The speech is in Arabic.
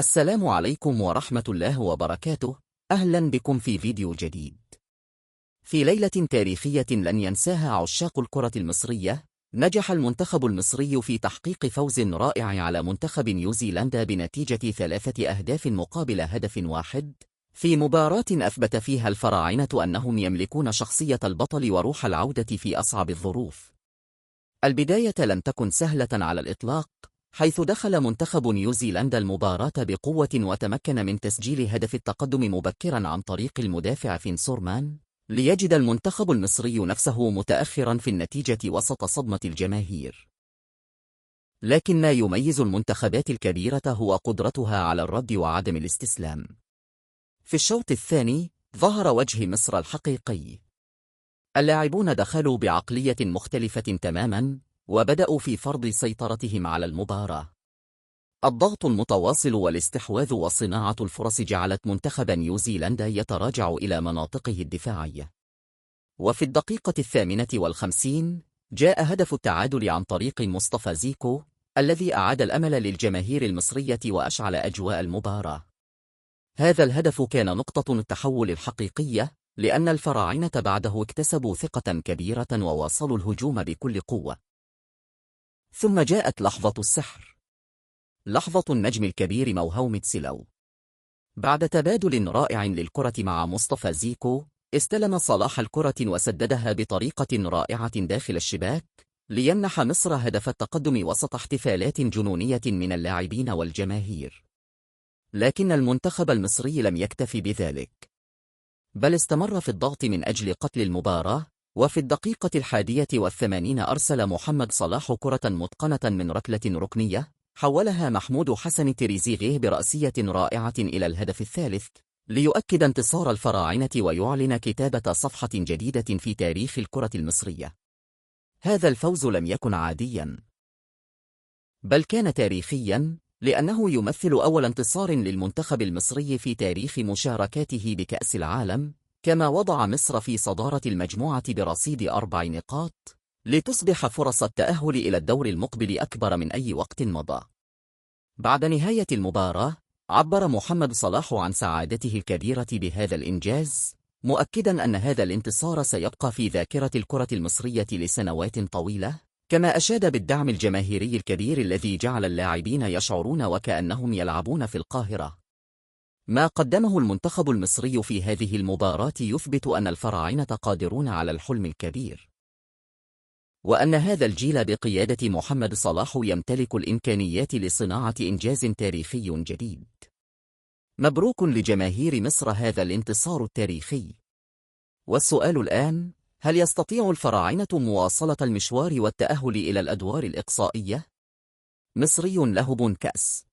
السلام عليكم ورحمة الله وبركاته. أهلا بكم في فيديو جديد. في ليلة تاريخية لن ينساها عشاق الكرة المصرية، نجح المنتخب المصري في تحقيق فوز رائع على منتخب نيوزيلندا بنتيجة 3 أهداف مقابل هدف واحد، في مباراة أثبت فيها الفراعنة أنهم يملكون شخصية البطل وروح العودة في أصعب الظروف. البداية لم تكن سهلة على الإطلاق، حيث دخل منتخب نيوزيلندا المباراة بقوة وتمكن من تسجيل هدف التقدم مبكرا عن طريق المدافع فين سورمان، ليجد المنتخب المصري نفسه متأخرا في النتيجة وسط صدمة الجماهير. لكن ما يميز المنتخبات الكبيرة هو قدرتها على الرد وعدم الاستسلام. في الشوط الثاني ظهر وجه مصر الحقيقي. اللاعبون دخلوا بعقلية مختلفة تماما، وبدأوا في فرض سيطرتهم على المباراة. الضغط المتواصل والاستحواذ وصناعة الفرص جعلت منتخب نيوزيلندا يتراجع إلى مناطقه الدفاعية. وفي الدقيقة 58 جاء هدف التعادل عن طريق مصطفى زيكو، الذي أعاد الأمل للجماهير المصرية وأشعل أجواء المباراة. هذا الهدف كان نقطة التحول الحقيقية، لأن الفراعنة بعده اكتسبوا ثقة كبيرة وواصلوا الهجوم بكل قوة. ثم جاءت لحظة السحر، لحظة النجم الكبير موهو ميتسيلو. بعد تبادل رائع للكرة مع مصطفى زيكو، استلم صلاح الكرة وسددها بطريقة رائعة داخل الشباك، ليمنح مصر هدف التقدم وسط احتفالات جنونية من اللاعبين والجماهير. لكن المنتخب المصري لم يكتفي بذلك، بل استمر في الضغط من أجل قتل المباراة. وفي الدقيقة 81 أرسل محمد صلاح كرة متقنة من ركلة ركنية، حولها محمود حسن تريزيغيه برأسية رائعة إلى الهدف الثالث، ليؤكد انتصار الفراعنة ويعلن كتابة صفحة جديدة في تاريخ الكرة المصرية. هذا الفوز لم يكن عاديا، بل كان تاريخيا، لأنه يمثل أول انتصار للمنتخب المصري في تاريخ مشاركاته بكأس العالم، كما وضع مصر في صدارة المجموعة برصيد 4 نقاط، لتصبح فرص التأهل إلى الدور المقبل أكبر من أي وقت مضى. بعد نهاية المباراة، عبر محمد صلاح عن سعادته الكبيرة بهذا الإنجاز، مؤكدا أن هذا الانتصار سيبقى في ذاكرة الكرة المصرية لسنوات طويلة، كما أشاد بالدعم الجماهيري الكبير الذي جعل اللاعبين يشعرون وكأنهم يلعبون في القاهرة. ما قدمه المنتخب المصري في هذه المباراة يثبت أن الفراعنة قادرون على الحلم الكبير، وأن هذا الجيل بقيادة محمد صلاح يمتلك الإمكانيات لصناعة إنجاز تاريخي جديد. مبروك لجماهير مصر هذا الانتصار التاريخي. والسؤال الآن: هل يستطيع الفراعنة مواصلة المشوار والتأهل إلى الأدوار الإقصائية؟ مصري له كأس.